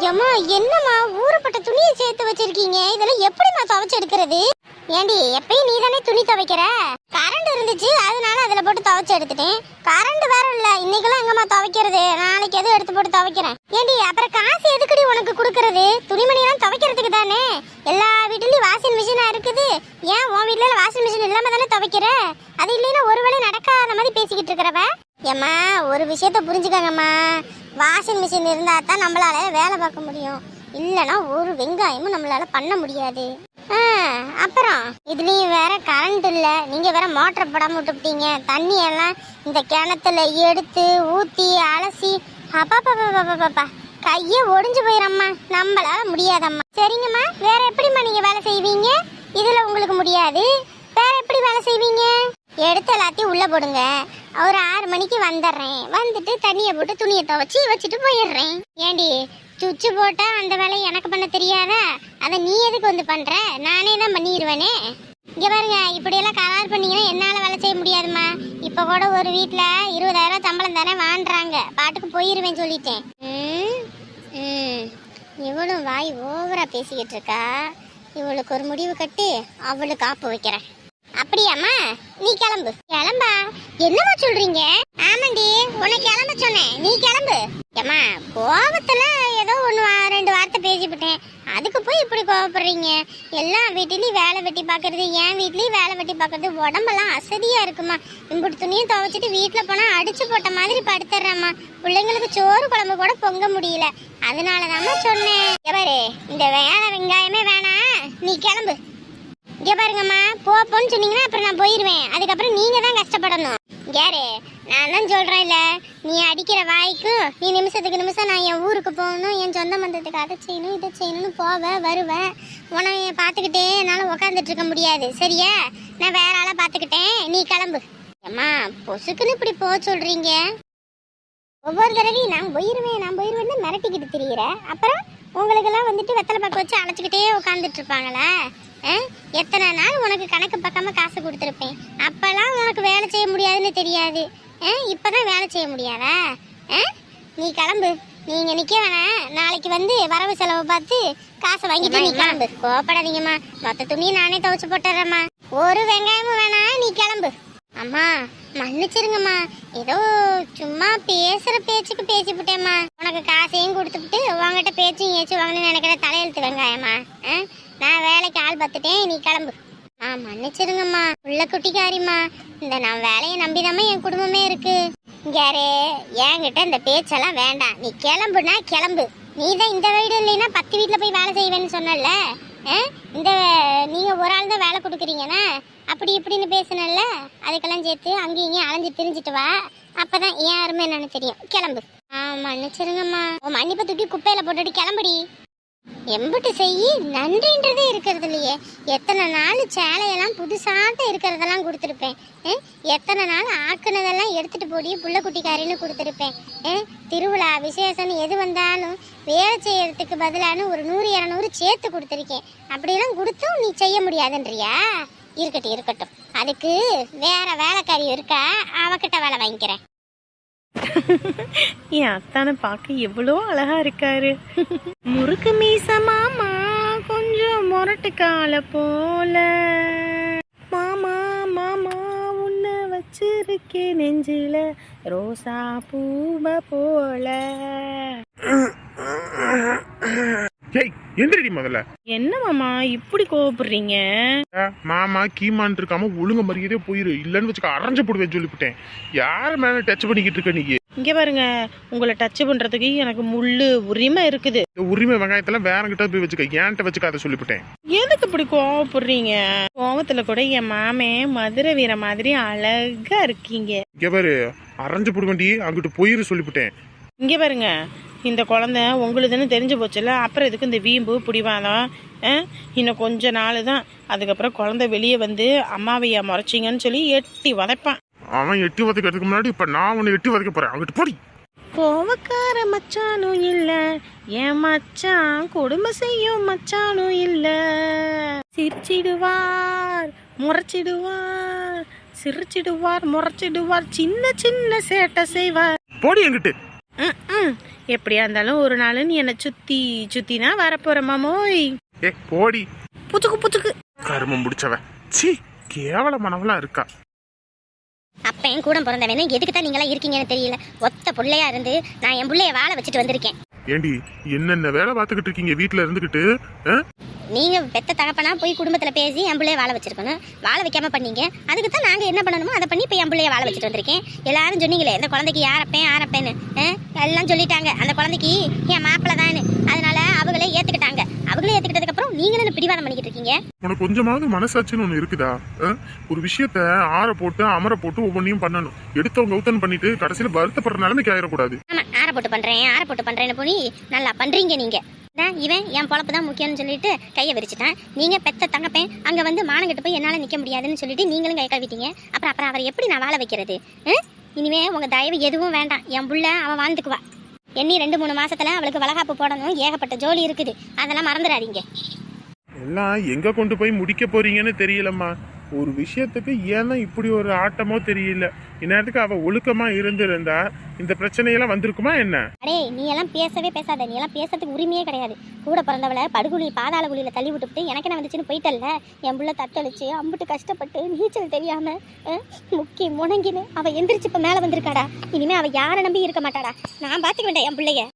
ஏம்மா என்னம்மா ஊருப்பட்ட துணியை சேர்த்து வச்சிருக்கீங்க, இதெல்லாம் எப்படிம்மா துவைச்சு எடுக்கிறது? ஏண்டி எப்பயும் நீ தானே துணி துவைக்கிற? கரண்ட் இருந்துச்சு, அதனால அதுல போட்டு துவைச்சு எடுத்துட்டேன். கரண்ட் வேற இல்ல, இன்னைக்கெல்லாம் எங்கம்மா துவைக்கிறது? நாளைக்கு எதுவும் எடுத்து போட்டு துவைக்கிறேன். ஏண்டி அப்புறம் காசு எதுக்குடி உனக்கு கொடுக்கறது? துணிமணி எல்லாம் துவைக்கிறதுக்கு தானே. எல்லா வீட்லயும் வாஷிங் மிஷினா இருக்குது, ஏன் உன் வீட்ல வாஷிங் மிஷின் இல்லாம தானே துவைக்கிற? அது இல்லைன்னா ஒரு வேளை நடக்காத மாதிரி பேசிக்கிட்டு இருக்கிறவ. ஏம்மா ஒரு விஷயத்த புரிஞ்சுக்கங்கம்மா, வாஷிங் மிஷின் இருந்தா தான் நம்மளால வேலை பார்க்க முடியும், இல்லைன்னா ஒரு வெங்காயமும் நம்மளால பண்ண முடியாது. அப்புறம் இதுலயும் வேற கரண்ட் இல்ல, நீங்க வேற மோட்டர் போடாம விட்டுட்டீங்க. தண்ணி எல்லாம் இந்த கிணத்துல எடுத்து ஊத்தி அலசி அப்பா கைய ஒடிஞ்சு போயிடம்மா, நம்மளால முடியாதம்மா. சரிங்கம்மா, வேற எப்படிம்மா நீங்க வேலை செய்வீங்க? இதுல உங்களுக்கு முடியாது, வேற எப்படி வேலை செய்வீங்க? எடுத்து எல்லாத்தையும் உள்ள போடுங்க, ஒரு 6 மணிக்கு வந்துடுறேன். வந்துட்டு தண்ணியை போட்டு துணியை துவைச்சி வச்சுட்டு போயிடுறேன். ஏண்டி சுவிட்சு போட்டா அந்த வேலையை எனக்கு பண்ண தெரியாதா? அதை நீ எதுக்கு வந்து பண்ற? நானே தான் பண்ணிடுவேனே. இங்க பாருங்க, இப்படியெல்லாம் கரார் பண்ணீங்கன்னா என்னால வேலை செய்ய முடியாதுமா. இப்ப கூட ஒரு வீட்டுல 20,000 சம்பளம் தானே வாங்குறாங்க, பாட்டுக்கு போயிருவேன் சொல்லிட்டேன். இவளும் வாய் ஓவரா பேசிக்கிட்டு இருக்கா. இவளுக்கு ஒரு முடிவு கட்டி அவளுக்கு காப்பு வைக்கிறேன். அப்படியாம்மா, நீ கிளம்பு. கிளம்பா? என்னமா சொல்றீங்க? ஆமாண்டி, உன்னை கிளம்ப சொன்னேன், நீ கிளம்பு. ஏம்மா கோபத்துல ஏதோ 1-2 வார்த்தை பேசிவிட்டேன், அதுக்கு போய் இப்படி கோவப்படுறீங்க? எல்லா வீட்லயும் வேலை வெட்டி பாக்குறது, என் வீட்லயும் வேலை வெட்டி பாக்குறது, உடம்பெல்லாம் அசதியா இருக்குமா. இம்புட்டு துணியும் துவைச்சிட்டு வீட்டுல போனா அடிச்சு போட்ட மாதிரி படுத்துறேம்மா. பிள்ளைங்களுக்கு சோறு குழம்பு கூட பொங்க முடியல, அதனாலதாம்மா சொன்னேன். எவரு இந்த வேலை வெங்காயமே வேணாம், நீ கிளம்பு. இங்க பாருங்கம்மா, போன்னு சொன்னீங்கன்னா அப்புறம் நான் போயிருவேன், அதுக்கப்புறம் நீங்க தான் கஷ்டப்படணும். யாரு? நான் தான் சொல்றேன் இல்ல, நீ அடிக்கிற வாய்க்கும் நீ நிமிஷத்துக்கு நிமிஷம் நான் என் ஊருக்கு போகணும், என் சொந்த பந்தத்துக்கு அதை செய்யணும் இதை செய்யணும்னு போவேன் வருவேன். உன பார்த்துக்கிட்டே என்னால் உக்காந்துட்டு இருக்க முடியாது, சரியா? நான் வேற ஆளை பார்த்துக்கிட்டேன், நீ கிளம்பு. அம்மா பொசுக்குன்னு இப்படி போக சொல்றீங்க. ஒவ்வொரு தடவையும் நான் போயிருவேன்னு மிரட்டிக்கிட்டு திரியிற, அப்புறம் உங்களுக்கெல்லாம் வந்துட்டு வெத்தலை பாக்கு வச்சு அழைச்சிக்கிட்டே உட்காந்துட்டு இருப்பாங்களா? எத்தனை நாள் உனக்கு கணக்கு பக்கமா காசு கொடுத்துருப்பேன், அப்பெல்லாம் உனக்கு வேலை செய்ய முடியாதுன்னு தெரியாது, இப்பதான் வேலை செய்ய முடியாதா? நீ கிளம்பு, நீங்க நிக்க வேணாம், நாளைக்கு வந்து வரவு செலவு பார்த்து காசை வாங்கிட்டு நீ கிளம்பு. கோப்படாதீங்கம்மா, மொத்த துணியை நானே துவைச்சு போட்டுறேம்மா, ஒரு வெங்காயமும் வேணாம், நீ கிளம்பு. அம்மா மன்னிச்சிருங்கம்மா, ஏதோ சும்மா பேசுற பேச்சுக்கு பேசிவிட்டேம்மா. உனக்கு காசையும் கொடுத்துட்டு உங்ககிட்ட பேச்சும் ஏச்சு வாங்கணும்னு நினைக்கிற தலையெழுத்து வெங்காயம்மா. நான் வேலைக்கு ஆள் பார்த்துட்டேன், நீ கிளம்பு. மன்னிச்சிருங்கம்மா, உள்ள குட்டிக்காரிம்மா, இந்த நான் வேலையை நம்பிதாம்மா என் குடும்பமே இருக்கு. யாரு என்கிட்ட இந்த பேச்செல்லாம் வேண்டாம், நீ கிளம்புனா கிளம்பு. நீ தான் இந்த வீடு இல்லைன்னா 10 வீட்டுல போய் வேலை செய்வேன்னு சொன்னல, இந்த நீங்க ஒரு ஆள் தான் வேலை கொடுக்குறீங்கன்னா அப்படி இப்படின்னு பேசுனல்ல, அதுக்கெல்லாம் சேர்த்து அங்கேயும் இங்கேயும் அலைஞ்சு திரிஞ்சிட்டு வா, அப்பதான் ஏன் அருமை என்னன்னு தெரியும். கிளம்பு. மன்னிச்சிருங்கம்மா, உன் மன்னிப்பை தூக்கி குப்பையில போட்டுட்டு கிளம்புடி. எம்பிட்டு செய்யி நன்றின்றதே இருக்கிறது இல்லையே. எத்தனை நாள் சேலையெல்லாம் புதுசாட்ட இருக்கிறதெல்லாம் கொடுத்துருப்பேன், எத்தனை நாள் ஆக்குனதெல்லாம் எடுத்துட்டு போடி புள்ள குட்டிக்காரின்னு கொடுத்துருப்பேன். திருவிழா விசேஷம் எது வந்தாலும் வேலை செய்யறதுக்கு பதிலான ஒரு 100-200 சேர்த்து கொடுத்துருக்கேன். அப்படியெல்லாம் கொடுத்தும் நீ செய்ய முடியாதுன்றியா? இருக்கட்டும், அதுக்கு வேற வேலைக்காரி இருக்கா, அவகிட்ட வேலை வாங்கிக்கிறேன். என் அத்தானை பார்க்க எவ்வளோ அழகா இருக்காரு. முறுக்கு மீச மாமா கொஞ்சம் முரட்டு கால போல, மாமா மாமா உன்னை வச்சிருக்கே நெஞ்சில ரோசா பூவ போல. எந்திரடி முதல்ல. என்ன மாமா இப்படி கோவப்படுறீங்க? மாமா கீமான் இருக்காம ஒழுங்க மரியாதையே போயிரு, இல்லன்னு வச்சுக்க அரைஞ்சு போடுவேன் சொல்லிவிட்டேன். யாரு மேல டச் பண்ணிக்கிட்டு இருக்க நீங்க? இங்க பாருங்க, உங்களை டச் பண்றதுக்கு எனக்கு முள்ளு உரிமை இருக்குது. இந்த உரிமை வெங்காயத்தெல்லாம் வேற கிட்ட போய் வச்சுக்க, ஏன்ட்ட வச்சுக்காத சொல்லிவிட்டேன். எதுக்கு இப்படி கோவப்படுறீங்க? கோவத்துல கூட என் மாமே மதுரை வீர மாதிரி அழகா இருக்கீங்க. இங்க பாரு, அரைஞ்சு போடுவேண்டி, அங்கிட்டு போயிரு சொல்லிவிட்டேன். இங்க பாருங்க, இந்த குழந்தை உங்களுதுன்னு தெரிஞ்சு போச்சுல, அப்புறம் எதுக்கு இந்த வீம்பு பிடிவாதம்? இன்னும் கொஞ்ச நாள் தான், அதுக்கப்புறம் குழந்தை வெளியே வந்து அம்மாவையா முறைச்சிங்கன்னு சொல்லி எட்டி வதைப்பான். அவன் எட்டி வதைக்கிறதுக்கு முன்னாடி இப்ப நான் உன்னை எட்டி வதைக்க போறேன், அங்கிட்டு போடி. கோவக்கார மச்சானும் இல்ல, என் மச்சான் கொடுமை செய்யும் மச்சானும் இல்ல. சிரிச்சிடுவார் முறைச்சிடுவார், சிரிச்சிடுவார் முறைச்சிடுவார், சின்ன சின்ன சேட்டை செய்வார். போடி எங்கிட்டு. ம் எப்படியா இருந்தாலும் ஒரு நாள் நீ என்னை சுத்தினா வரப்போற மாமோய். ஏ போடி புச்சுக்கு கருமம் முடிச்சவ. சீ கேவலமானவளா இருக்கா. அப்பன் கூட பிறந்தவனே எதுக்கு தான் நீங்களா இருக்கீங்கன்னு தெரியல. ஒத்த புள்ளையா இருந்து நான் என் புள்ளைய வாழ வச்சுட்டு வந்திருக்கேன். ஏண்டி என்னென்ன வேலை பார்த்துக்கிட்டு இருக்கீங்க வீட்டுல இருந்துகிட்டு? நீங்க பெத்த தகப்பனா போய் குடும்பத்துல பேசி என் பிள்ளைய வாழ வச்சிருக்கணும். வாழ வைக்காம பண்ணீங்க. அதுக்கு தான் நாங்க என்ன பண்ணணுமோ அதை பண்ணி இப்ப என் பிள்ளைய வாழ வச்சுட்டு வந்திருக்கேன். எல்லாரும் சொன்னீங்களே இந்த குழந்தைக்கு யாரப்பேன்னு எல்லாம் சொல்லிட்டாங்க. அந்த குழந்தைக்கு என் மாப்பிள்ள தானு. அதனால அவங்களே ஏத்துக்கிட்டாங்க. அவங்களே ஏத்துக்கிட்டதுக்கு அப்புறம் நீங்க என்ன பிடிவாதம் பண்ணிக்கிட்டு இருக்கீங்க? உனக்கு கொஞ்சமாவது மனசாட்சின்னு ஒண்ணு இருக்குதா? ஒரு விஷயத்த ஆற போட்டு அமர போட்டு ஒவ்வொன்றையும் பண்ணணும். எடுத்தவங்க ஊத்தன் பண்ணிட்டு கடைசியில வருத்தப்படுற நிலைமைக்கு ஆயிடக்கூடாது. ஆமா ஆற போட்டு பண்றேன்னு போய் நல்லா பண்றீங்க நீங்க. இவன் என் பொழப்பு தான் முக்கியம்னு சொல்லிட்டு கையை விரிச்சிட்டான். நீங்க பெத்த தங்கப்பேன் அங்க வந்து மானங்கிட்ட போய் என்னால நிக்க முடியாதுன்னு சொல்லிட்டு நீங்களும் கை கழுவிட்டீங்க. அப்புறம் அவரை எப்படி நான் வாழ வைக்கிறது? இனிமே உங்க தயவு எதுவும் வேண்டாம். என் புள்ள அவன் வாழ்ந்துக்குவா. எண்ணி 2-3 மாசத்துல அவளுக்கு வளகாப்பு போடணும். ஏகப்பட்ட ஜோலி இருக்குது. அதெல்லாம் மறந்துடாதீங்க. எல்லாம் எங்க கொண்டு போய் முடிக்க போறீங்கன்னு தெரியலம்மா. ஒரு விஷயத்துக்கு ஏன்னா இப்படி ஒரு ஆட்டமோ தெரியல. இந்நேரத்துக்கு அவ ஒழுக்கமா இருந்திருந்தா இந்த பிரச்சனையெல்லாம் வந்திருக்குமா என்ன? அடே நீ எல்லாம் பேசவே பேசாத. நீ எல்லாம் பேசுறதுக்கு உரிமையே கிடையாது. கூட பிறந்தவளை படுகுழி பாதாள குழியில தள்ளி விட்டுவிட்டு எனக்கு என்ன வந்துச்சுன்னு போயிட்டல்ல. என் புள்ள தத்தளிச்சு அம்புட்டு கஷ்டப்பட்டு நீச்சல் தெரியாம முக்கி முணங்கின்னு அவ எந்திரிச்சு இப்ப மேல வந்திருக்காடா. இனிமே அவ யாரை நம்பி இருக்க மாட்டாடா. நான் பாத்துக்க வேண்டாம் என் பிள்ளைய.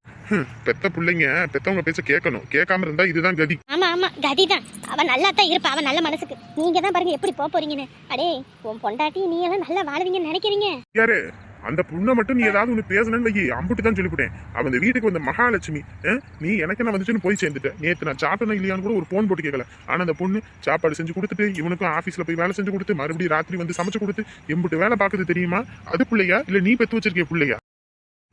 பெத்த பிள்ளைங்க பெத்தவங்க பேச கேட்கணும். கேட்காம இருந்தா இதுதான் கதி. ஆமா கதிதான். அவ நல்லா தான் இருப்பா. அவன் நல்ல மனசுக்கு. நீங்க தான் பாருங்க எப்படி போறீங்கன்னு. அடே உன் பொண்டாட்டி நீ எல்லாம் நல்லா வாழுவீங்கன்னு நினைக்கிறீங்க. யாரு அந்த பொண்ணை மட்டும் நீ ஏதாவது ஒண்ணு பேசணும்னு வை. அம்புட்டு தான் சொல்லிவிட்டேன். அவன் இந்த வீட்டுக்கு வந்த மகாலட்சுமி. நீ எனக்கு என்ன வந்துச்சுன்னு போய் சேர்ந்துட்டேன். நேற்று நான் சாப்பிட்டேன் இல்லையான்னு கூட ஒரு போன் போட்டு கேட்கல. ஆனா அந்த பொண்ணு சாப்பாடு செஞ்சு கொடுத்துட்டு இவனுக்கும் ஆபீஸ்ல போய் வேலை செஞ்சு கொடுத்து மறுபடியும் ராத்திரி வந்து சமைச்சு கொடுத்து எம்புட்டு வேலை பாக்குது தெரியுமா? அது பிள்ளையா இல்ல நீ பெத்து வச்சிருக்கிய பிள்ளையா?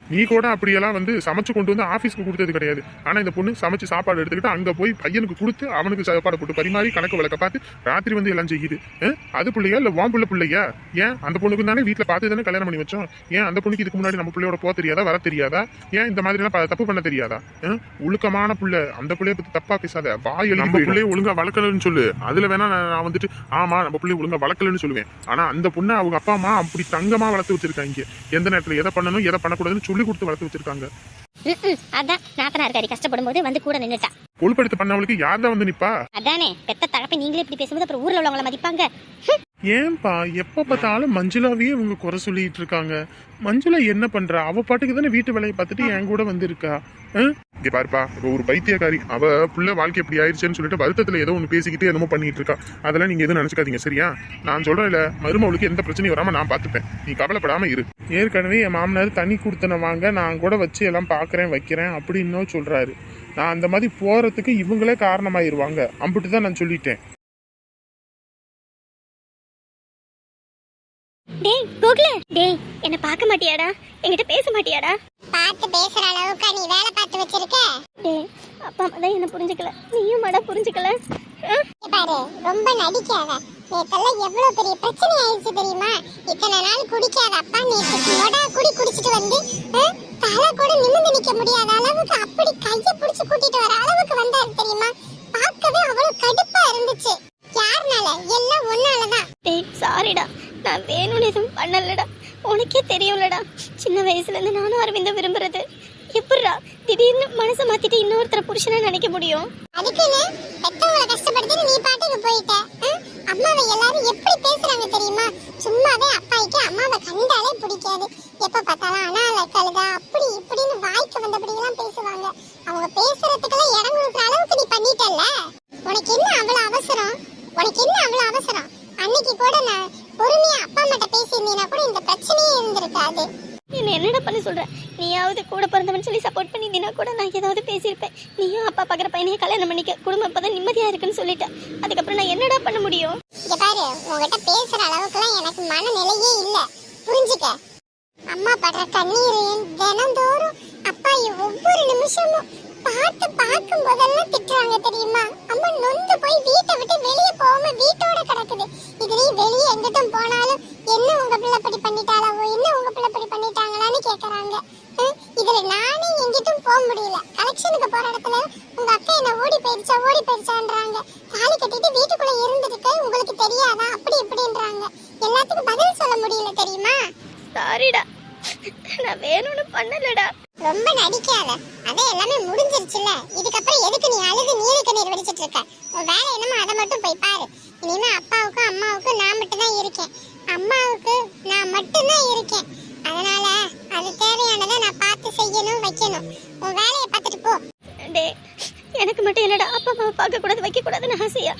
நீ கூட அப்படியெல்லாம் வந்து சமைச்சு கொண்டு வந்து ஆஃபீஸ்க்கு கொடுத்தது கிடையாது. ஆனா இந்த பொண்ணு சமைச்சு சாப்பாடு எடுத்துக்கிட்டு அங்க போய் பையனுக்கு கொடுத்து அவனுக்கு சாப்பாடு போட்டு பரிமாறி கணக்கு வழக்க பார்த்து ராத்திரி வந்து எல்லாம் செய்யுது. அது பிள்ளையா இல்ல வான் பிள்ளையா? ஏன் அந்த பொண்ணுக்கு தானே வீட்டுல பார்த்து தானே கல்யாணம் பண்ணி வச்சோம். ஏன் அந்த பொண்ணுக்கு இதுக்கு முன்னாடி நம்ம பிள்ளையோட போக தெரியாதா, வர தெரியாதா? ஏன் இந்த மாதிரி எல்லாம் தப்பு பண்ண தெரியாதா? ஒழுக்கமான புள்ள. அந்த பிள்ளைய பத்தி தப்பா பேசாத. வாய் நம்ம பிள்ளைய ஒழுங்கா வளர்க்கலன்னு சொல்லு. அதுல வேணா நான் வந்துட்டு ஆமா நம்ம பிள்ளைய ஒழுங்கா வளர்க்கலன்னு சொல்லுவேன். ஆனா அந்த பொண்ணை அவங்க அப்பா அம்மா அப்படி தங்கமா வளர்த்து வச்சிருக்காங்க. எந்த நேரத்துல எதை பண்ணணும் எதை பண்ணக்கூடாதுன்னு சொல்லி கொடுத்து வளர்த்து வச்சிருக்காங்க. அதான் நாத்தனார் காரி கஷ்டப்படும் போது வந்து கூட நின்னுட்டா. பொழுப்படுத்த பண்ணவளுக்கு யார் தான் வந்து நிப்பா? அதானே பெத்த தகப்பை நீங்களே இப்படி பேசும்போது அப்புறம் ஊர்ல உள்ளவங்கள மதிப்பாங்க. ஏன்பா எப்ப பார்த்தாலும் மஞ்சுளாவே இவங்க குறை சொல்லிட்டு இருக்காங்க. மஞ்சுளா என்ன பண்றா? அவ பாட்டுக்கு தானே வீட்டு வேலையை பார்த்துட்டு என் கூட வந்திருக்கா. இங்க பாருப்பா ஒரு பைத்தியக்காரி. அவ புள்ள வாழ்க்கை எப்படி ஆயிடுச்சுன்னு சொல்லிட்டு வருத்தத்துல ஏதோ ஒண்ணு பேசிக்கிட்டு என்னமோ பண்ணிட்டு இருக்கா. அதெல்லாம் நீங்க எதுவும் நினைச்சுக்காதீங்க சரியா? நான் சொல்றேன்ல மருமவளுக்கு எந்த பிரச்சனையும் வராம நான் பாத்துப்பேன். நீ கவலைப்படாம இரு. ஏற்கனவே என் மாமனார் தண்ணி கொடுத்தன வாங்க நான் கூட வச்சு எல்லாம் பாக்குறேன் வைக்கிறேன் அப்படின்னு சொல்றாரு. நான் அந்த மாதிரி போறதுக்கு இவங்களே காரணமாயிருவாங்க. அம்பிட்டுதான் நான் சொல்லிட்டேன். டேய் கோகுல, டேய் என்ன பார்க்க மாட்டியாடா? என்கிட்ட பேச மாட்டியாடா? பார்த்து பேசுற அளவுக்கு நீ வேலை பார்த்து வச்சிருக்க. டேய் அப்பா அம்மா தான் என்ன புரிஞ்சுக்கல. நீயும் மாடா புரிஞ்சுக்கல. பாரு ரொம்ப நடிக்காத. நேத்தெல்லாம் எவ்வளவு பெரிய பிரச்சனை ஆயிடுச்சு தெரியுமா? இத்தனை நாள் குடிக்காத அப்பா நேற்று மொடா குடிச்சிட்டு வந்து தலை கூட நிமிர்ந்து நிக்க முடியாத அளவுக்கு அப்படி கையை பிடிச்சு கூட்டிட்டு வர அளவுக்கு வந்தாரு தெரியுமா? பார்க்கவே அவ்வளவு கடுப்பா இருந்துச்சு. யாருனால? எல்லாம் ஒன்னாலதான். டேய் சாரிடா. நான் வேணும்னு எதுவும் பண்ணலடா. உனக்கே தெரியும்லடா சின்ன வயசுல இருந்து நானும் அரவிந்த விரும்புறது. எப்படிடா திடீர்னு மனசை மாத்திட்டு இன்னொருத்தர புருஷனா நினைக்க முடியும்? அதுக்குன்னு பெத்தவங்களை கஷ்டப்படுத்தி நீ பாட்டுக்கு போயிட்ட. அம்மாவை எல்லாரும் எப்படி பேசுறாங்க தெரியுமா? சும்மாவே அப்பாய்க்கு அம்மாவை கண்டாலே பிடிக்காது. எப்ப பார்த்தாலும் அனால கழுதா அப்படி இப்படின்னு வாய்க்கு வந்தபடி எல்லாம் பேசுவாங்க. அவங்க பேசுறதுக்கெல்லாம் இடம் கொடுக்குற அளவுக்கு நீ பண்ணிட்டல்ல. உனக்கு என்ன அவ்வளவு அவசரம்? அன்னைக்கு கூட நான் பொறுமையா அப்பா அம்மாட்ட பேசியிருந்தீங்கன்னா கூட இந்த பிரச்சனையே இருந்திருக்காது. என்ன என்னடா பண்ண சொல்ற? நீயாவது கூட பிறந்தவன் சொல்லி சப்போர்ட் பண்ணியிருந்தீங்கன்னா கூட நான் ஏதாவது பேசியிருப்பேன். நீயும் அப்பா பார்க்குற பையனையே கல்யாணம் பண்ணிக்க, குடும்பம் இப்பதான் நிம்மதியா இருக்குன்னு சொல்லிட்டேன். அதுக்கப்புறம் நான் என்னடா பண்ண முடியும்? இங்க பாரு உங்ககிட்ட பேசுற அளவுக்குலாம் எனக்கு மனநிலையே இல்ல. புரிஞ்சுக்க. அம்மா படுற கண்ணீரையும் தினந்தோறும் அப்பா ஒவ்வொரு நிமிஷமும் பார்த்து பார்க்கும் போதெல்லாம் திட்டுறாங்க தெரியுமா? அம்மா நொந்து போய் வீட்டை விட்டு வெளியே போகாம வீட்டோட கிடக்குது. இது நீ வெளியே எங்கிட்டும் போனாலும் என்ன உங்க பிள்ளை படி பண்ணிட்டாளாவோ, என்ன உங்க பிள்ளை படி பண்ணிட்டாங்களான்னு கேக்குறாங்க. இதுல நானே எங்கிட்டும் போக முடியல. கலெக்ஷனுக்கு போற இடத்துல உங்க அக்கா என்ன ஓடி போயிடுச்சான்றாங்க. தாலி கட்டிட்டு வீட்டுக்குள்ள இருந்துட்டு உங்களுக்கு தெரியாதா அப்படி இப்படின்றாங்க. எல்லாத்துக்கும் பதில் சொல்ல முடியல தெரியுமா? சாரிடா, நான் வேணும்னு பண்ணலடா. ரொம்ப நடிக்காத. அதே எல்லாமே முடிஞ்சிருச்சுல. இதுக்கப்புறம் எதுக்கு நீ அழுது நீல கண்ணீர் வடிச்சிட்டு இருக்க? உன் வேலை என்னமோ அதை மட்டும் போய் பாரு. இனிமே அப்பாவுக்கும் அம்மாவுக்கும் நான் மட்டும் தான் இருக்கேன். அம்மாவுக்கு நான் மட்டும் தான் இருக்கேன். அதனால அது தேவையானதை நான் பார்த்து செய்யணும், வைக்கணும். உன் வேலையை பார்த்துட்டு போ. டே, எனக்கு மட்டும் என்னடா அப்பா அம்மாவை பார்க்க கூடாது, வைக்க கூடாதுன்னு ஆசையா?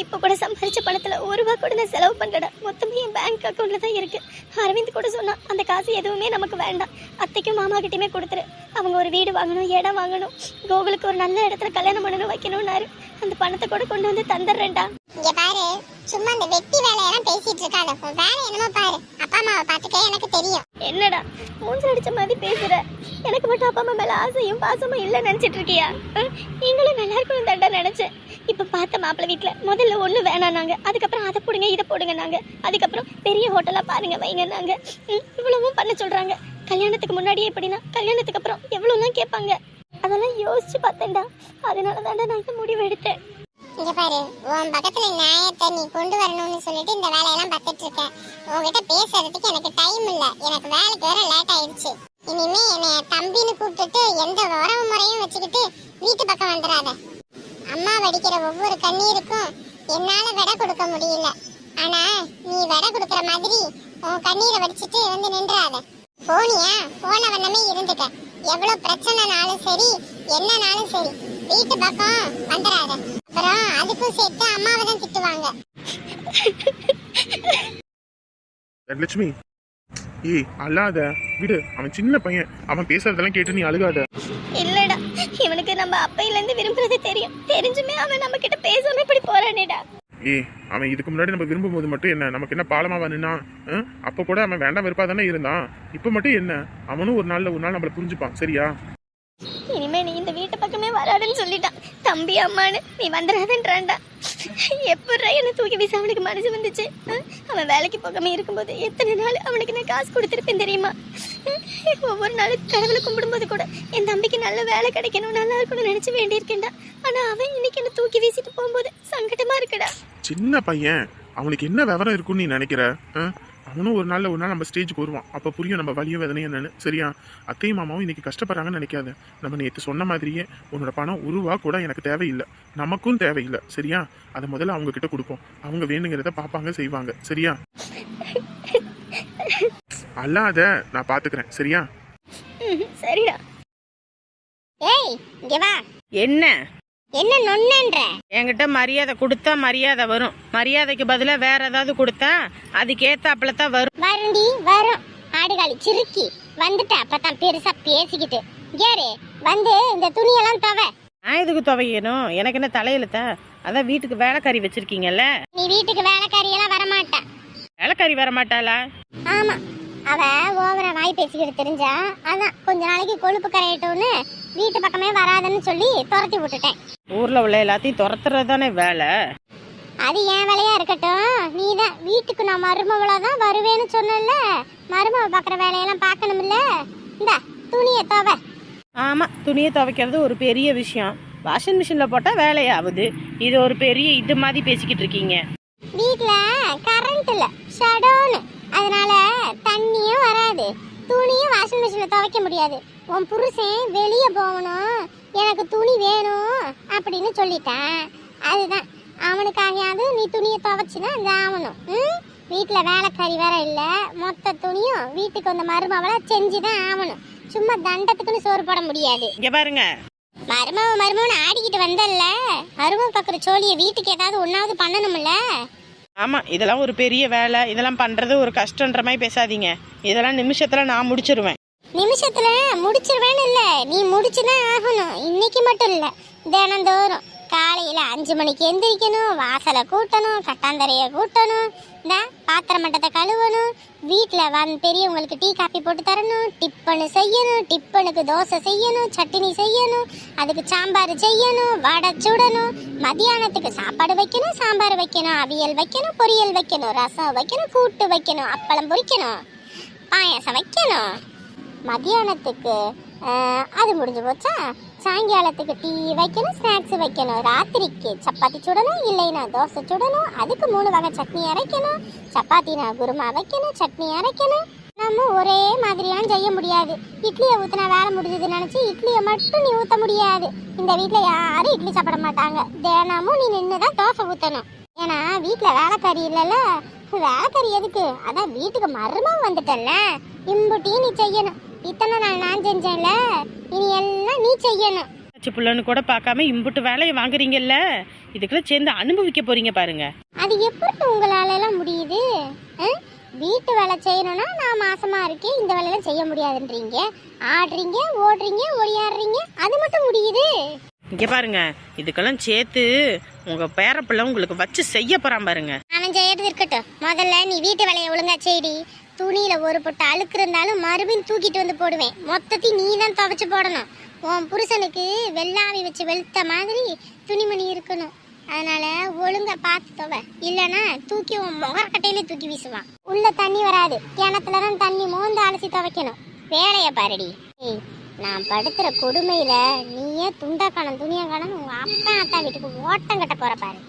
இப்போ கூட சம்பாரிச்ச பணத்துல ₹1 கூட நான் செலவு பண்ணலடா. மொத்தமே என் பேங்க் அக்கௌண்ட்ல தான் இருக்கு. அரவிந்த் கூட சொன்னா அந்த காசு எதுவுமே நமக்கு வேண்டாம், அத்தைக்கும் மாமா கிட்டயுமே கொடுத்துரு. அவங்க ஒரு வீடு வாங்கணும், இடம் வாங்கணும், கோகுலுக்கு ஒரு நல்ல இடத்துல கல்யாணம் பண்ணணும், வைக்கணும்னாரு. அந்த பணத்தை கூட கொண்டு வந்து தந்துடுறேன்டா. இங்க பாரு, சும்மா இந்த வெட்டி வேலையெல்லாம் பேசிட்டு இருக்காத. உன் வேலை என்னமோ பாரு. அப்பா அம்மாவை பார்த்துக்க எனக்கு தெரியும். என்னடா மூஞ்சில் அடிச்ச மாதிரி பேசுற? எனக்கு மட்டும் அப்பா அம்மா மேல ஆசையும் பாசமும் இல்லைன்னு நினைச்சிட்டு இருக்கியா? நீங்களும் நல்லா இருக்கணும் தண்டா நினைச்சேன். இப்ப பார்த்த மாப்பிள்ளை வீட்டுல முதல்ல ஒண்ணு வேணானாங்க, அதுக்கப்புறம் அதை போடுங்க இதை போடுங்க நாங்க, அதுக்கப்புறம் பெரிய ஹோட்டலா பாருங்க வைங்க நாங்க. இவ்வளவும் பண்ண சொல்றாங்க. கல்யாணத்துக்கு முன்னாடியே எப்படின்னா கல்யாணத்துக்கு அப்புறம் எவ்வளவுலாம் கேட்பாங்க. அதெல்லாம் யோசிச்சு பார்த்தேன்டா. அதனால தாண்டா நான் இந்த முடிவு எடுத்தேன். இங்க பாரு, உன் பக்கத்துல நியாயத்தை நீ கொண்டு வரணும்னு சொல்லிட்டு இந்த வேலையெல்லாம் பார்த்துட்டு இருக்கேன். உன்கிட்ட பேசுறதுக்கு எனக்கு டைம் இல்ல. எனக்கு வேலைக்கு வேற லேட் ஆயிடுச்சு. இனிமே என்னைய தம்பின்னு கூப்பிட்டுட்டு எந்த உறவு முறையும் வச்சுக்கிட்டு வீட்டு பக்கம் வந்துடாத. அம்மா வடிக்கிற ஒவ்வொரு கண்ணீருக்கும் என்னால விடை கொடுக்க முடியல. ஆனா நீ விடை கொடுக்கற மாதிரி உன் கண்ணீரை வடிச்சிட்டு வந்து நின்றாத. போனியா போன வண்ணமே இருந்துக்க. எவ்வளவு பிரச்சனைனாலும் சரி, என்னனாலும் சரி, வீட்டு பக்கம் வந்துடாத. அப்புறம் அதுக்கும் சேர்த்து அம்மாவை தான் திட்டுவாங்க. லட்சுமி, ஏய் அழாத, விடு. அவன் சின்ன பையன், அவன் பேசுறதெல்லாம் கேட்டு நீ அழுகாத. இல்லடா, இவனுக்கு நம்ம அப்பையில இருந்து விரும்புறது தெரியும். தெரிஞ்சுமே அவன் நம்ம கிட்ட பேசாம இப்படி போறானேடா. ஏய், அவன் இதுக்கு முன்னாடி நம்ம விரும்பும் போது மட்டும் என்ன நமக்கு என்ன பாலமா வேணும்னா? அப்ப கூட அவன் வேண்டாம் வெறுப்பா தானே இருந்தான். இப்ப மட்டும் என்ன, அவனும் ஒரு நாள் நம்மள புரிஞ்சுப்பான். சரியா? இனிமே நீ இந்த வீட்டு பக்கமே வராதுன்னு சொல்லிட்டான். தம்பி அம்மானு நீ வந்துடாதன்றான்டா. எப்படா என்ன தூக்கி வீச அவனுக்கு மனசு வந்துச்சு? அவன் வேலைக்கு போகாம இருக்கும்போது எத்தனை நாள் அவனுக்கு நான் காசு கொடுத்துருப்பேன் தெரியுமா? ஒவ்வொரு நாளும் கடவுளை கும்பிடும்போது கூட என் தம்பிக்கு நல்ல வேலை கிடைக்கணும், நல்லா இருக்கணும்னு நினைச்சு வேண்டியிருக்கேன்டா. ஆனா அவன் இன்னைக்கு என்ன தூக்கி வீசிட்டு போகும்போது சங்கடமா இருக்குடா. சின்ன பையன், அவனுக்கு என்ன விவரம் இருக்குன்னு நீ நினைக்கிற? அவனும் ஒரு நாள் நம்ம ஸ்டேஜுக்கு வருவான். அப்போ புரியும் நம்ம வலியும் வேதனையும் என்னன்னு. சரியா? அத்தையும் மாமாவும் இன்னைக்கு கஷ்டப்படுறாங்கன்னு நினைக்காத. நம்ம நேற்று சொன்ன மாதிரியே உன்னோட பணம் ₹1 கூட எனக்கு தேவையில்லை, நமக்கும் தேவையில்லை. சரியா? அதை முதல்ல அவங்க கிட்ட கொடுப்போம். அவங்க வேணுங்கிறத பார்ப்பாங்க, செய்வாங்க. சரியா? அல்லாத, நான் பாத்துக்கிறேன். சரியா? சரிடா. ஏய் இங்க வா. என்ன என்ன நொன்னன்ற? என்கிட்ட மரியாதை கொடுத்தா மரியாதை வரும். மரியாதைக்கு பதிலா வேற ஏதாவது கொடுத்தா அதுக்கேத்தாப்புல தான் வரும். வருண்டி வரும். ஆடுகாலி சிறுக்கி வந்துட்ட. அப்பதான் பெருசா பேசிக்கிட்டு ஏறு வந்து இந்த துணியெல்லாம் தவ. நான் எதுக்கு துவையணும்? எனக்கு என்ன தலையிலத்தா? அதான் வீட்டுக்கு வேலைக்காரி வச்சிருக்கீங்கல்ல. நீ வீட்டுக்கு வேலைக்காரியெல்லாம் வரமாட்டா. வேலைக்காரி வரமாட்டாளா? ஆமா, அவ ஓவரா வாய் பேசிக்கிட்டு தெரிஞ்சா அதான் கொஞ்ச நாளைக்கு கொழுப்பு கரையட்டும்னு வீட்டு பக்கமே வராதுன்னு சொல்லி துரத்தி விட்டுட்டேன். ஊர்ல உள்ள எல்லாத்தையும் துரத்துறது தானே வேலை. அது என் வேலையா இருக்கட்டும். நீதான் வீட்டுக்கு நான் மருமவளா தான் வருவேன்னு சொன்னல. மருமவ பாக்குற வேலையெல்லாம் பார்க்கணும்ல. இந்த துணியை தவ. ஆமா, துணியை துவைக்கிறது ஒரு பெரிய விஷயம். வாஷிங் மிஷின்ல போட்டா வேலையாகுது. இது ஒரு பெரிய இது மாதிரி பேசிக்கிட்டு இருக்கீங்க. வீட்ல கரண்ட் இல்ல, ஷடோன்னு. அதனால தண்ணியும் வராது, துணியும் வாஷிங் மிஷின்ல துவைக்க முடியாது. உன் புருஷன் வெளியே போகணும், எனக்கு துணி வேணும் அப்படின்னு சொல்லிட்டேன். அதுதான் அவனுக்காகையாவது நீ துணியை துவைச்சுன்னா ஆகணும். வீட்டுல வேலைக்காரி வேற இல்ல, மொத்த துணியும் வீட்டுக்கு வந்த மருமவளை செஞ்சுதான் ஆகணும். சும்மா தண்டத்துக்குன்னு சோறு போட முடியாது. இங்க பாருங்க, மருமவன் ஆடிக்கிட்டு வந்தல்ல, மருமவ பாக்குற சோழிய வீட்டுக்கு ஏதாவது ஒன்னாவது பண்ணணும்ல. ஆமா, இதெல்லாம் ஒரு பெரிய வேலை. இதெல்லாம் பண்றது ஒரு கஷ்டன்ற மாதிரி பேசாதீங்க. இதெல்லாம் நிமிஷத்துல நான் முடிச்சிருவேன். நிமிஷத்துல முடிச்சிருவேன்னு இல்ல, நீ முடிச்சுதான் ஆகணும். இன்னைக்கு மட்டும் இல்ல, தினந்தோறும் காலையில 5 மணிக்கு எந்திரிக்கணும், வாசலை கூட்டணும், கட்டாந்தரைய கூட்டணும், இந்த பாத்திர மட்டத்தை கழுவணும், வீட்டில் பெரியவங்களுக்கு டீ காப்பி போட்டு தரணும், டிப்பனு செய்யணும், டிப்பனுக்கு தோசை செய்யணும், சட்னி செய்யணும், அதுக்கு சாம்பார் செய்யணும், வடை சுடணும், மதியானத்துக்கு சாப்பாடு வைக்கணும், சாம்பார் வைக்கணும், அவியல் வைக்கணும், பொரியல் வைக்கணும், ரசம் வைக்கணும், கூட்டு வைக்கணும், அப்பளம் பொரிக்கணும், பாயாசம் வைக்கணும். மதியானத்துக்கு அது முடிஞ்சு போச்சா, சாயங்காலத்துக்கு டீ வைக்கணும், ஸ்நாக்ஸ் வைக்கணும், ராத்திரிக்கு சப்பாத்தி சுடணும், இல்லைன்னா தோசை சுடணும், அதுக்கு 3 வகை சட்னி அரைக்கணும், சப்பாத்தினா குருமா வைக்கணும், சட்னி அரைக்கணும், நம்ம ஒரே மாதிரியான செய்ய முடியாது. இட்லியை ஊத்தினா வேலை முடிஞ்சதுன்னு நினைச்சு இட்லியை மட்டும் நீ ஊத்த முடியாது. இந்த வீட்ல யாரும் இட்லி சாப்பிட மாட்டாங்க. தினமும் நீ நின்றுதான் தோசை ஊத்தணும். ஏன்னா வீட்ல வேலைக்காரி இல்லைல்ல. வேலைக்காரி எதுக்கு? அதான் வீட்டுக்கு மருமக வந்துட்டல்ல, இம்புட்டியும் நீ செய்யணும். இத்தனை நாள் நான் செஞ்சேன்ல, இனி எல்லாம் நீ செய்யணும். புள்ளன்னு கூட பார்க்காம இம்புட்டு வேலையை வாங்குறீங்கல்ல, இதுக்குள்ள சேர்ந்து அனுபவிக்க போறீங்க பாருங்க. அது எப்படி உங்களால எல்லாம் முடியுது? வீட்டு வேலை செய்யணும்னா நான் மாசமா இருக்கேன், இந்த வேலையெல்லாம் செய்ய முடியாதுன்றீங்க. ஆடுறீங்க, ஓடுறீங்க, ஒளியாடுறீங்க, அது மட்டும் முடியுது. இங்க பாருங்க, இதுக்கெல்லாம் சேர்த்து உங்க பேரப்பிள்ளை உங்களுக்கு வச்சு செய்ய போறான் பாருங்க. அவன் செய்யறது இருக்கட்டும், முதல்ல நீ வீட்டு வேலையை ஒழுங்கா செய்டி. துணியில ஒரு பொட்டு அழுக்கு இருந்தாலும் மறுபடியும் தூக்கிட்டு வந்து போடுவேன். மொத்தத்தையும் நீ தான் துவைச்சு போடணும். உன் புருஷனுக்கு வெள்ளாவி வச்சு வெளுத்த மாதிரி துணிமணி இருக்கணும். அதனால ஒழுங்கா பார்த்து துவை, இல்லைன்னா தூக்கி உன் முகக்கட்டையிலே தூக்கி வீசுவான். உள்ள தண்ணி வராது, கிணத்துலதான் தண்ணி மோந்து அலசி துவைக்கணும். வேலைய பாருடி. நான் படுத்துற கொடுமையில நீயே துண்டக்கானம் துணியக்கானம் உங்க அப்பா அத்தா வீட்டுக்கு ஓட்டம் கட்ட போற பாரு.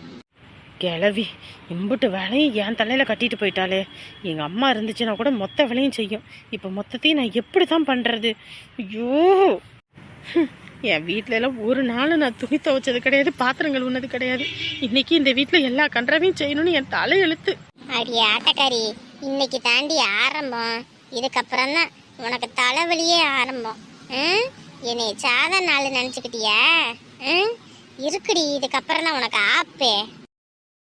கிளவி இம்புட்டு வேலையும் என் தலையில கட்டிட்டு போயிட்டாலே. எங்க அம்மா இருந்துச்சுன்னா கூட மொத்த வேலையும் செய்யும். இப்ப மொத்தத்தையும் நான் எப்படி தான் பண்றது? ஐயோ, என் வீட்டில எல்லாம் ஒரு நாள் நான் துணி துவைச்சது கிடையாது, பாத்திரங்கள் உண்ணது கிடையாது. இன்னைக்கு இந்த வீட்டில் எல்லா கன்றாவையும் செய்யணும்னு என் தலை எழுத்து. அடி ஆட்டக்காரி, இன்னைக்கு தாண்டி ஆரம்பம். இதுக்கப்புறம் தான் உனக்கு தலைவலியே ஆரம்பம். என்னை சாதா நாள் நினச்சிக்கிட்டியா? இருக்குடி, இதுக்கப்புறம் தான் உனக்கு ஆப்பே.